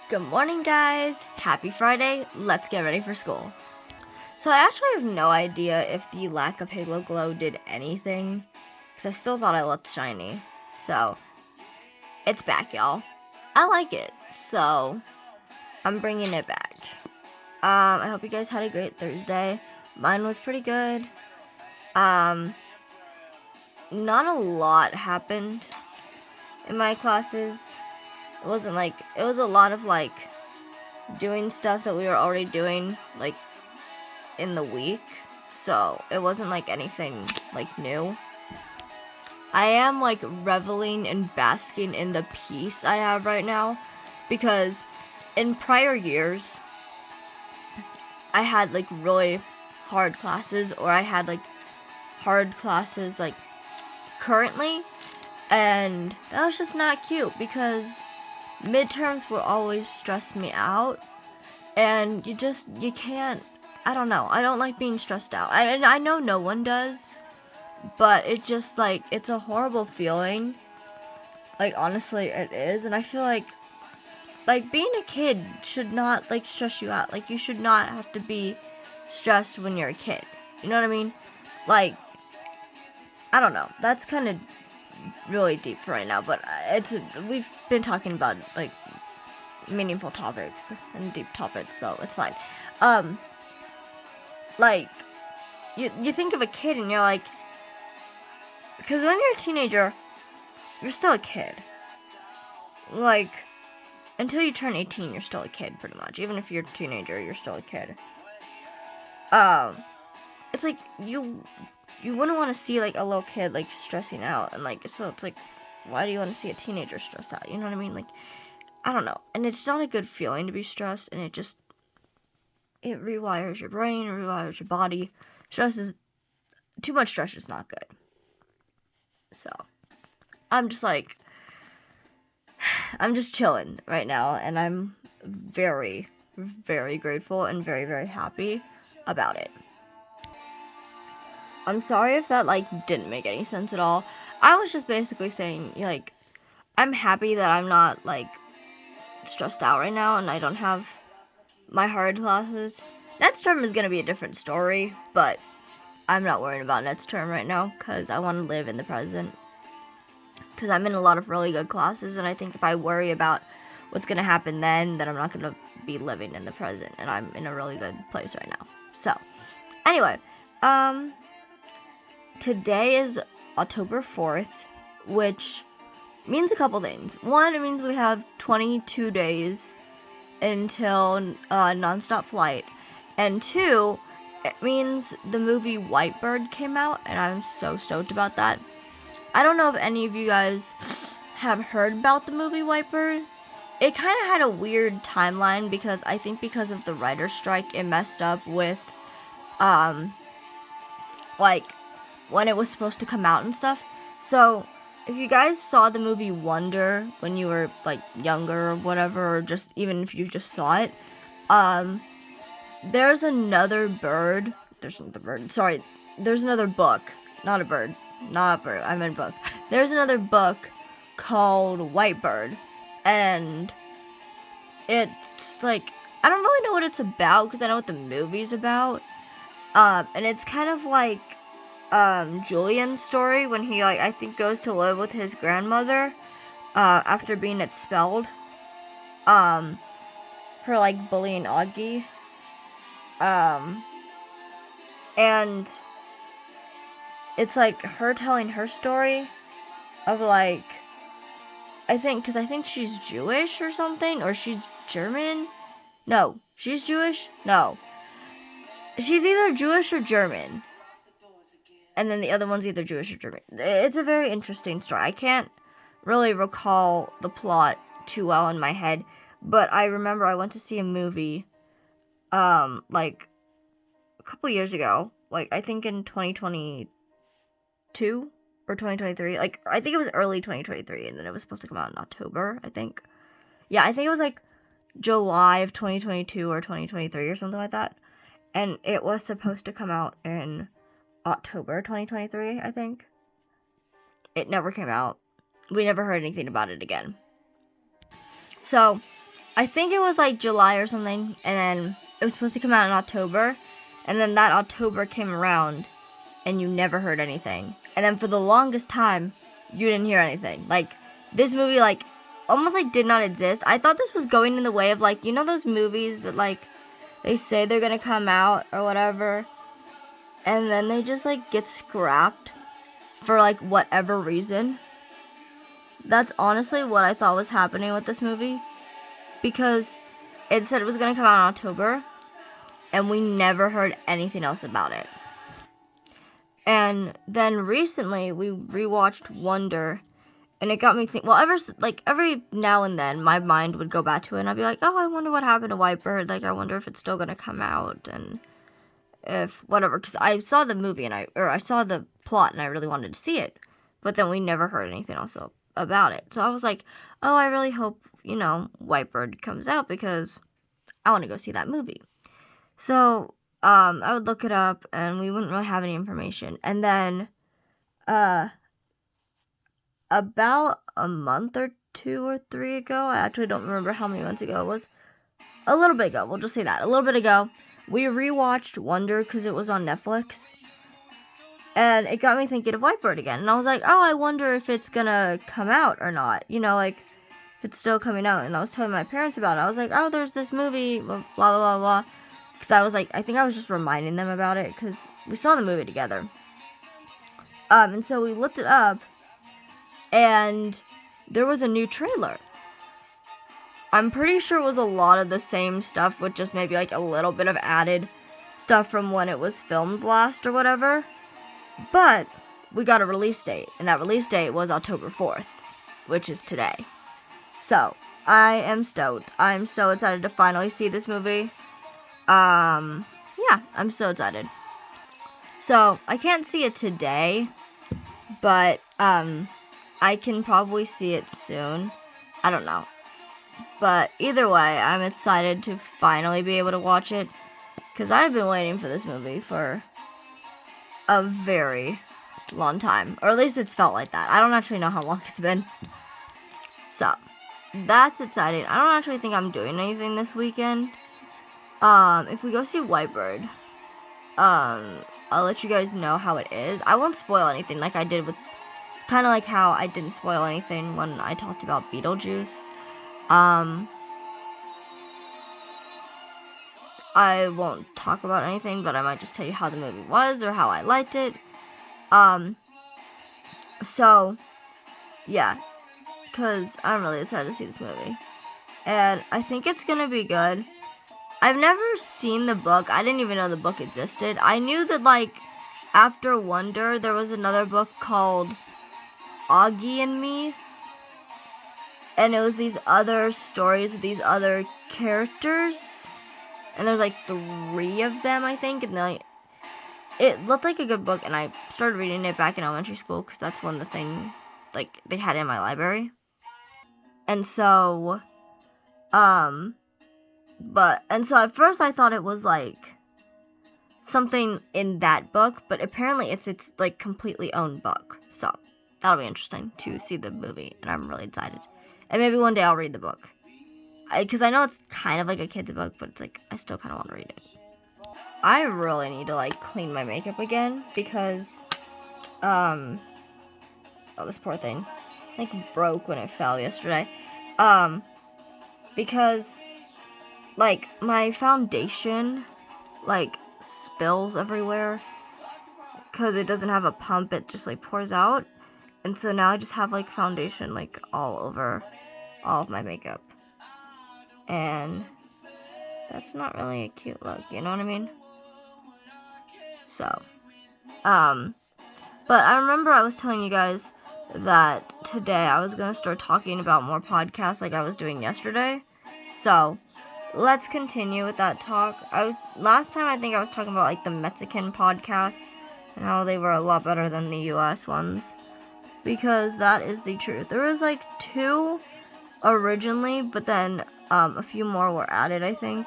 Good morning, guys. Happy Friday. Let's get ready for school. So I actually have no idea if the lack of Halo Glow did anything, because I still thought I looked shiny. So, it's back, y'all. I like it, so I'm bringing it back. I hope you guys had a great Thursday. Mine was pretty good. Not a lot happened in my classes. It was a lot of doing stuff that we were already doing in the week, so it wasn't anything new. I am reveling and basking in the peace I have right now, because in prior years I had really hard classes, or I had hard classes currently, and that was just not cute, because midterms will always stress me out, and you can't, I don't know, I don't like being stressed out. I know no one does, but it just it's a horrible feeling. Honestly, it is, and I feel like being a kid should not stress you out. You should not have to be stressed when you're a kid. You know what I mean? I don't know. That's kind of really deep for right now, but we've been talking about meaningful topics and deep topics, so it's fine. You think of a kid and you're because when you're a teenager, you're still a kid. Until you turn 18, you're still a kid, pretty much. Even if you're a teenager, you're still a kid. It's you wouldn't want to see a little kid stressing out, and so it's why do you want to see a teenager stress out? You know what I mean? I don't know. And it's not a good feeling to be stressed, and it rewires your brain, it rewires your body. Too much stress is not good. So, I'm just chilling right now, and I'm very, very grateful and very, very happy about it. I'm sorry if that didn't make any sense at all. I was just basically saying I'm happy that I'm not stressed out right now, and I don't have my hard classes. Next term is gonna be a different story, but I'm not worried about next term right now, because I want to live in the present. Because I'm in a lot of really good classes, and I think if I worry about what's gonna happen then I'm not gonna be living in the present, and I'm in a really good place right now. So, anyway, today is October 4th, which means a couple things. One, it means we have 22 days until nonstop flight. And two, it means the movie Whitebird came out, and I'm so stoked about that. I don't know if any of you guys have heard about the movie Whitebird. It kind of had a weird timeline, because I think because of the writer's strike, it messed up with when it was supposed to come out and stuff. So if you guys saw the movie Wonder when you were younger or whatever, or just even if you just saw it, there's another bird. There's another book. Not a bird. Not a bird. I meant book. There's another book called Whitebird, and it's I don't really know what it's about, because I know what the movie's about. And it's kind of Julian's story when he I think goes to live with his grandmother after being expelled for bullying Augie. And it's her telling her story of I think she's Jewish or something, or she's German. No, she's Jewish. No, she's either Jewish or German, and then the other one's either Jewish or German. It's a very interesting story. I can't really recall the plot too well in my head, but I remember I went to see a movie a couple years ago, I think in 2022 or 2023. I think it was early 2023, and then it was supposed to come out in October, I think. Yeah, I think it was July of 2022 or 2023 or something like that. And it was supposed to come out in October 2023, I think. It never came out. We never heard anything about it again. So, I think it was like July or something, and then it was supposed to come out in October, and then that October came around, and you never heard anything. And then for the longest time, you didn't hear anything. Like, this movie, like, almost, like, did not exist. I thought this was going in the way of, like, you know those movies that, like, they say they're gonna come out or whatever, and then they just, like, get scrapped for, like, whatever reason? That's honestly what I thought was happening with this movie. Because it said it was going to come out in October, and we never heard anything else about it. And then recently, we rewatched Wonder, and it got me thinking, well, every now and then, my mind would go back to it, and I'd be like, oh, I wonder what happened to Whitebird, like, I wonder if it's still going to come out, and if, whatever, because I saw the movie, and I saw the plot, and I really wanted to see it, but then we never heard anything else about it. So I was like, oh, I really hope, Whitebird comes out, because I want to go see that movie. So, I would look it up, and we wouldn't really have any information. And then, about a month or 2 or 3 ago, I actually don't remember how many months ago it was, a little bit ago, we'll just say that, a little bit ago, we rewatched Wonder, because it was on Netflix, and it got me thinking of Whitebird again, and I was like, oh, I wonder if it's gonna come out or not, like, if it's still coming out. And I was telling my parents about it. I was like, oh, there's this movie, blah, blah, blah, blah, because I was like, I think I was just reminding them about it, because we saw the movie together, and so we looked it up, and there was a new trailer. I'm pretty sure it was a lot of the same stuff, with just maybe, like, a little bit of added stuff from when it was filmed last or whatever, but we got a release date, and that release date was October 4th, which is today. So, I am stoked. I'm so excited to finally see this movie. Yeah, I'm so excited. So, I can't see it today, but, I can probably see it soon. I don't know. But either way, I'm excited to finally be able to watch it, because I've been waiting for this movie for a very long time. Or at least it's felt like that. I don't actually know how long it's been. So, that's exciting. I don't actually think I'm doing anything this weekend. If we go see Whitebird, I'll let you guys know how it is. I won't spoil anything like I did with, kind of like how I didn't spoil anything when I talked about Beetlejuice. I won't talk about anything, but I might just tell you how the movie was or how I liked it. So, yeah, because I'm really excited to see this movie, and I think it's gonna be good. I've never seen the book. I didn't even know the book existed. I knew that, like, after Wonder, there was another book called Augie and Me, and it was these other stories with these other characters, and there's, like, 3 of them, I think, and it looked like a good book, and I started reading it back in elementary school, because that's one of the things, like, they had in my library. And so, so at first I thought it was, like, something in that book, but apparently it's like, completely own book. So, that'll be interesting to see the movie, and I'm really excited. And maybe one day I'll read the book. Because I know it's kind of like a kid's book, but it's like, I still kind of want to read it. I really need to, like, clean my makeup again, because, oh, this poor thing, like, broke when it fell yesterday, because, like, my foundation, like, spills everywhere, because it doesn't have a pump, it just, like, pours out, and so now I just have, like, foundation, like, all over all of my makeup, and that's not really a cute look, you know what I mean? So, but I remember I was telling you guys that today I was going to start talking about more podcasts like I was doing yesterday. So, let's continue with that talk. Last time I think I was talking about, like, the Mexican podcasts and how they were a lot better than the US ones, because that is the truth. There was, like, 2 originally, but then a few more were added, I think.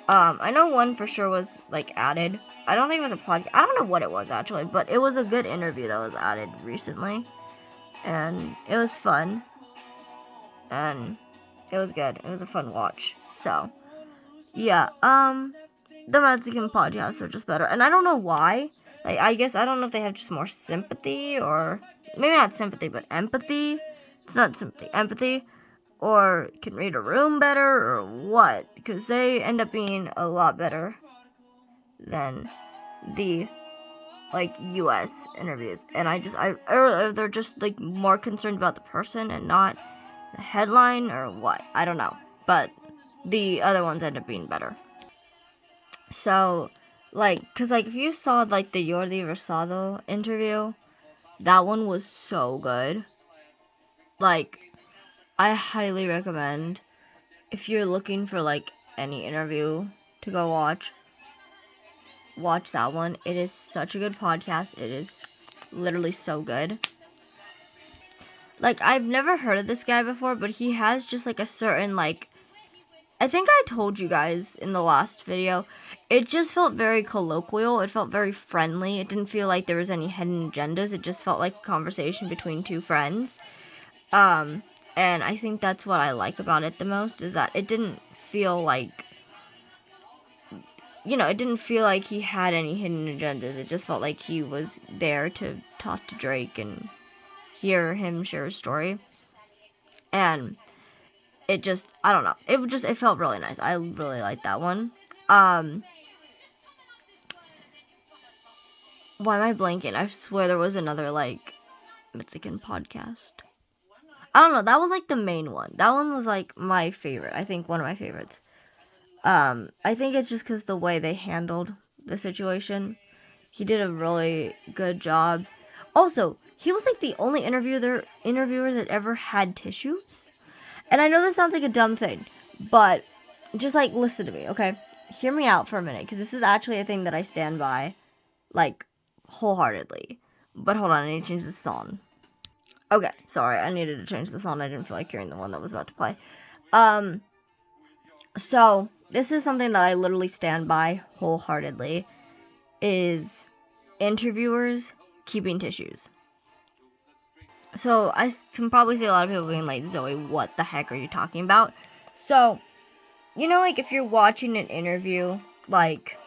I know one for sure was, like, added. I don't think it was a podcast. I don't know what it was, actually, but it was a good interview that was added recently, and it was fun, and It was good. It was a fun watch. So, yeah, the Mexican podcasts are just better. And I don't know why. Like, I guess I don't know if they have just more sympathy or maybe not sympathy, but empathy. It's not sympathy, empathy. Or can read a room better or what. Because they end up being a lot better than the like US interviews. And or they're just like more concerned about the person and not the headline or what. I don't know. But the other ones end up being better. So, like, cause like if you saw like the Jordi Rosado interview, that one was so good. Like, I highly recommend if you're looking for like any interview to go watch that one. It is such a good podcast. It is literally so good. Like, I've never heard of this guy before, but he has just like a certain like, I think I told you guys in the last video, it just felt very colloquial. It felt very friendly. It didn't feel like there was any hidden agendas. It just felt like a conversation between two friends. And I think that's what I like about it the most, is that it didn't feel like, it didn't feel like he had any hidden agendas. It just felt like he was there to talk to Drake and hear him share his story. And it just, I don't know. It felt really nice. I really liked that one. Why am I blanking? I swear there was another, like, Mexican podcast. I don't know. That was, like, the main one. That one was, like, my favorite. I think one of my favorites. I think it's just because the way they handled the situation. He did a really good job. Also, he was, like, the only interviewer that ever had tissues. And I know this sounds like a dumb thing, but just, like, listen to me, okay? Hear me out for a minute, because this is actually a thing that I stand by, like, wholeheartedly. But hold on, I need to change the song. Okay, sorry, I needed to change the song. I didn't feel like hearing the one that was about to play. So, this is something that I literally stand by wholeheartedly, is interviewers keeping tissues. So, I can probably see a lot of people being like, Zoe, what the heck are you talking about? So, like, if you're watching an interview, like,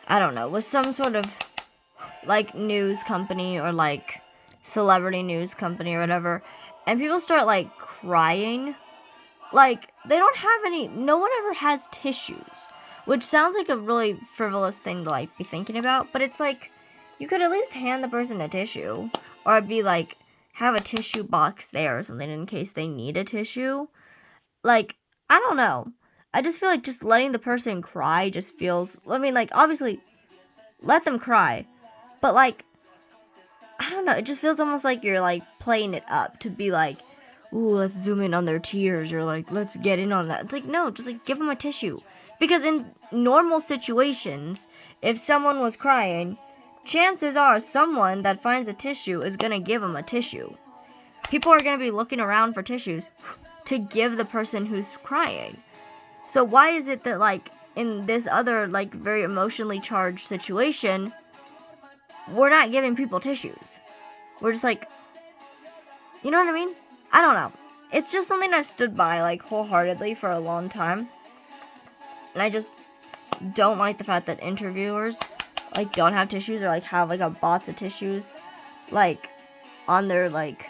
I don't know, with some sort of, like, news company or, like, celebrity news company or whatever, and people start, like, crying, like, they don't have no one ever has tissues, which sounds like a really frivolous thing to, like, be thinking about, but it's like, you could at least hand the person a tissue, or be like, have a tissue box there or something in case they need a tissue. Like, I don't know. I just feel like just letting the person cry just feels, I mean, like, obviously, let them cry, but, like, I don't know, it just feels almost like you're, like, playing it up to be like, ooh, let's zoom in on their tears, or, like, let's get in on that. It's like, no, just, like, give them a tissue. Because in normal situations, if someone was crying, chances are someone that finds a tissue is gonna give them a tissue. People are gonna be looking around for tissues to give the person who's crying. So why is it that, like, in this other, like, very emotionally charged situation, we're not giving people tissues? We're just like, you know what I mean? I don't know. It's just something I've stood by, like, wholeheartedly for a long time. And I just don't like the fact that interviewers, like, don't have tissues, or, like, have, like, a box of tissues, like, on their, like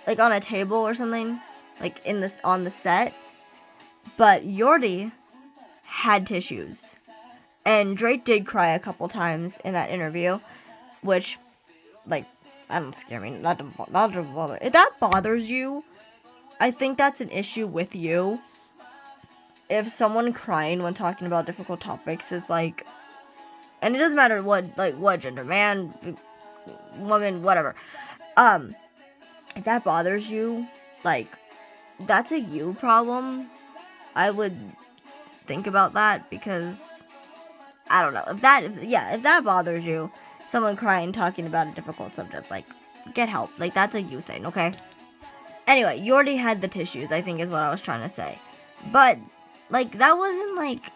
on a table or something, like, on the set. But Jordi had tissues. And Drake did cry a couple times in that interview, which, like, I don't scare me. Not to bother. If that bothers you, I think that's an issue with you. If someone crying when talking about difficult topics is like, and it doesn't matter what gender, man, woman, whatever. If that bothers you, like, that's a you problem. I would think about that, because I don't know, if that bothers you, someone crying talking about a difficult subject, like, get help. Like, that's a you thing, okay? Anyway, you already had the tissues, I think is what I was trying to say. But, like, that wasn't, like,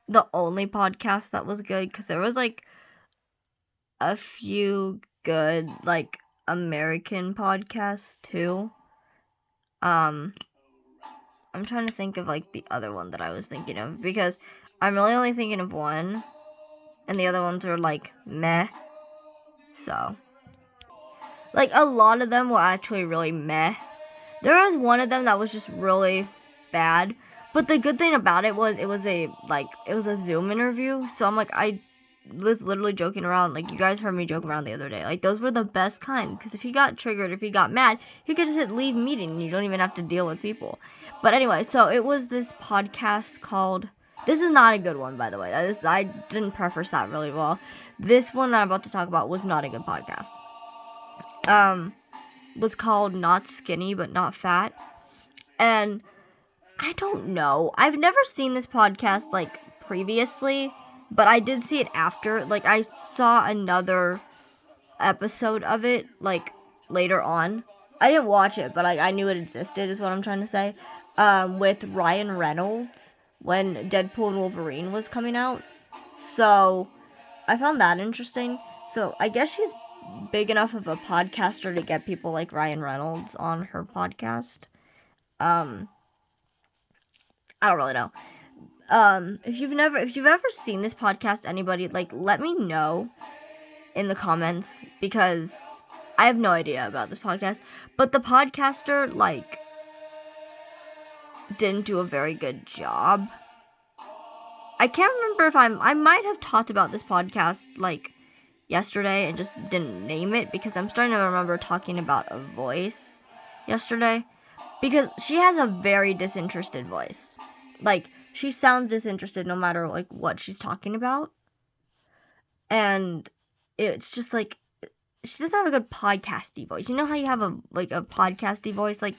the only podcast that was good, because there was, like, a few good, like, American podcasts, too. I'm trying to think of, like, the other one that I was thinking of, because I'm really only thinking of one, and the other ones are, like, meh. So, like, a lot of them were actually really meh. There was one of them that was just really bad, but the good thing about it was it was a Zoom interview, so I'm like, I was literally joking around. Like, you guys heard me joke around the other day. Like, those were the best kind, because if he got triggered, if he got mad, he could just hit leave meeting, and you don't even have to deal with people. But anyway, so it was this podcast called, this is not a good one, by the way. I didn't preface that really well. This one that I'm about to talk about was not a good podcast. Was called Not Skinny But Not Fat. And I don't know. I've never seen this podcast, like, previously, but I did see it after. Like, I saw another episode of it, like, later on. I didn't watch it, but I knew it existed, is what I'm trying to say. With Ryan Reynolds, when Deadpool and Wolverine was coming out. So, I found that interesting. So, I guess she's big enough of a podcaster to get people like Ryan Reynolds on her podcast. I don't really know. If you've ever seen this podcast, anybody, like, let me know in the comments, because I have no idea about this podcast. But the podcaster, like, didn't do a very good job. I can't remember if I might have talked about this podcast, like, yesterday and just didn't name it, because I'm starting to remember talking about a voice yesterday, because she has a very disinterested voice. Like, she sounds disinterested no matter, like, what she's talking about. And it's just, like, she doesn't have a good podcasty voice. You know how you have a podcasty voice? Like,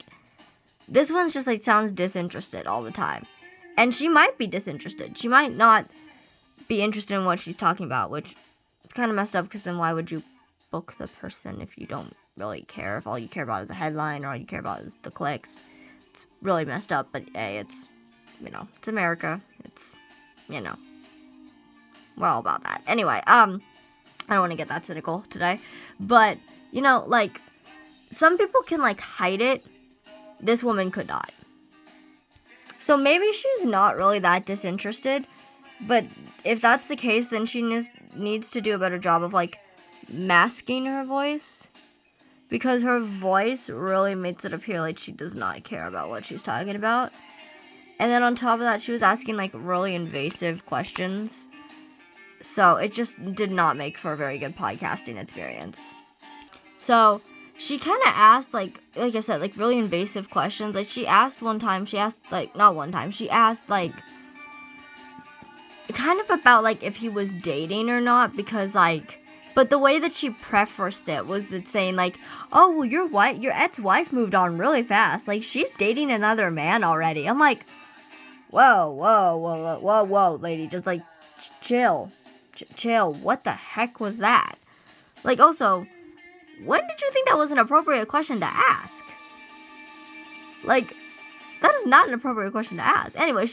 this one's just, like, sounds disinterested all the time. And she might be disinterested. She might not be interested in what she's talking about, which is kind of messed up, because then why would you book the person if you don't really care? If all you care about is the headline, or all you care about is the clicks. It's really messed up, but hey, it's, you know, it's America. It's, you know, we're all about that. Anyway, I don't want to get that cynical today, but, you know, like, some people can, like, hide it. This woman could not. So maybe she's not really that disinterested, but if that's the case, then she needs to do a better job of, like, masking her voice, because her voice really makes it appear like she does not care about what she's talking about. And then on top of that, she was asking, like, really invasive questions. So it just did not make for a very good podcasting experience. So she kind of asked, like I said, like, really invasive questions. Like, she asked, like, kind of about, like, if he was dating or not, because, like, but the way that she prefaced it was that saying, like, oh, well, your ex-wife moved on really fast. Like, she's dating another man already. I'm like, whoa, lady, just, like, chill. What the heck was that? Like, also, when did you think that was an appropriate question to ask? Like, that is not an appropriate question to ask. Anyway,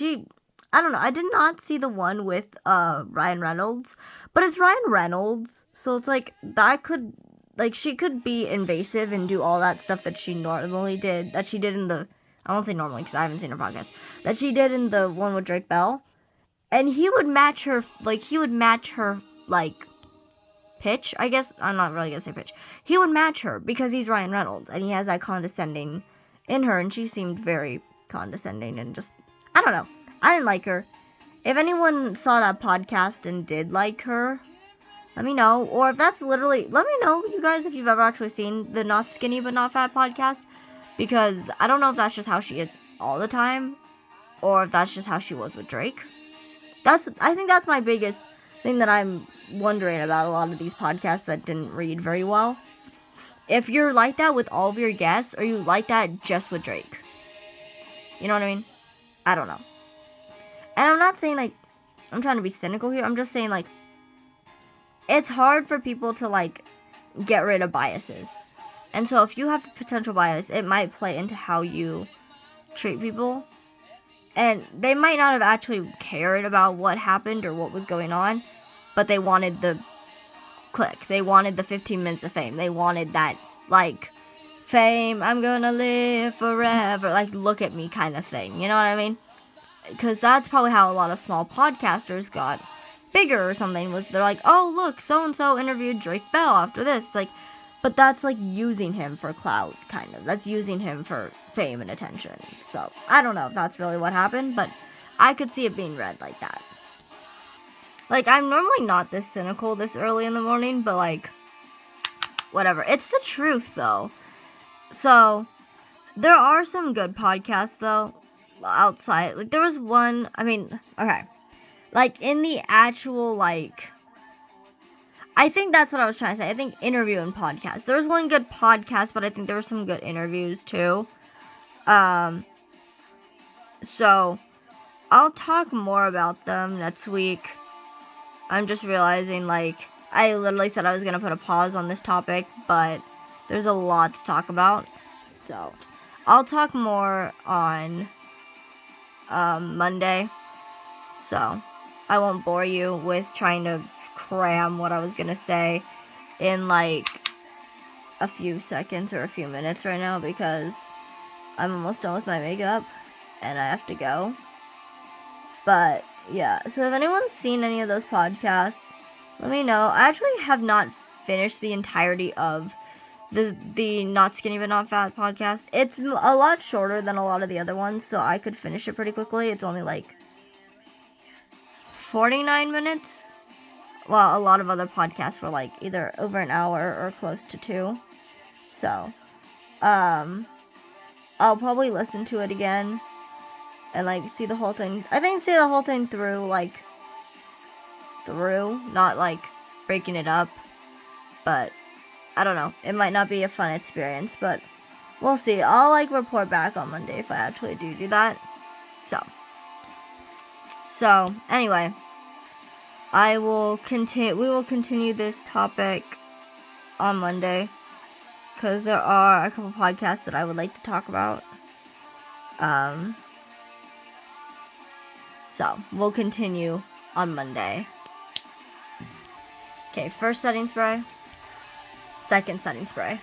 I don't know, I did not see the one with Ryan Reynolds, but it's Ryan Reynolds, so it's like, that could, like, she could be invasive and do all that stuff that she normally did, that she did in the, I won't say normally because I haven't seen her podcast, that she did in the one with Drake Bell, and he would match her, like, pitch, I guess. I'm not really gonna say pitch. He would match her because he's Ryan Reynolds, and he has that condescending in her, and she seemed very condescending, and just, I don't know. I didn't like her. If anyone saw that podcast and did like her, let me know. Or if that's literally, let me know, you guys, if you've ever actually seen the Not Skinny But Not Fat podcast, because I don't know if that's just how she is all the time, or if that's just how she was with Drake. I think that's my biggest thing that I'm wondering about a lot of these podcasts that didn't read very well. If you're like that with all of your guests, or you like that just with Drake. You know what I mean? I don't know. And I'm not saying, like, I'm trying to be cynical here. I'm just saying, like, it's hard for people to, like, get rid of biases. And so if you have a potential bias, it might play into how you treat people. And they might not have actually cared about what happened or what was going on, but they wanted the click. They wanted the 15 minutes of fame. They wanted that, like, fame, I'm gonna live forever, like, look at me kind of thing, you know what I mean? Because that's probably how a lot of small podcasters got bigger or something, was they're like, oh, look, so-and-so interviewed Drake Bell after this, like, but that's, like, using him for clout, kind of. That's using him for fame and attention. So, I don't know if that's really what happened, but I could see it being read like that. Like, I'm normally not this cynical this early in the morning, but, like, whatever. It's the truth, though. So, there are some good podcasts, though, outside. Like, there was one, I mean, okay. Like, in the actual, like, I think that's what I was trying to say. I think interview and podcast. There was one good podcast, but I think there were some good interviews, too. So, I'll talk more about them next week. I'm just realizing, like, I literally said I was going to put a pause on this topic, but there's a lot to talk about. So, I'll talk more on Monday. So, I won't bore you with trying to cram what I was going to say in, like, a few seconds or a few minutes right now, because I'm almost done with my makeup and I have to go. But, yeah, so if anyone's seen any of those podcasts, let me know. I actually have not finished the entirety of the Not Skinny But Not Fat podcast. It's a lot shorter than a lot of the other ones, so I could finish it pretty quickly. It's only like 49 minutes. Well, a lot of other podcasts were like either over an hour or close to 2. So, I'll probably listen to it again and, like, see the whole thing. I think see the whole thing through, like, not, like, breaking it up. But, I don't know. It might not be a fun experience, but we'll see. I'll, like, report back on Monday if I actually do that. So, anyway. We will continue this topic on Monday, because there are a couple podcasts that I would like to talk about. So, we'll continue on Monday. Okay, first setting spray. Second setting spray.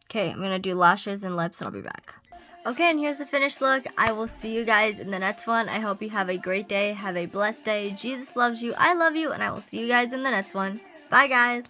Okay, I'm gonna do lashes and lips and I'll be back. Okay, and here's the finished look. I will see you guys in the next one. I hope you have a great day. Have a blessed day. Jesus loves you. I love you. And I will see you guys in the next one. Bye, guys.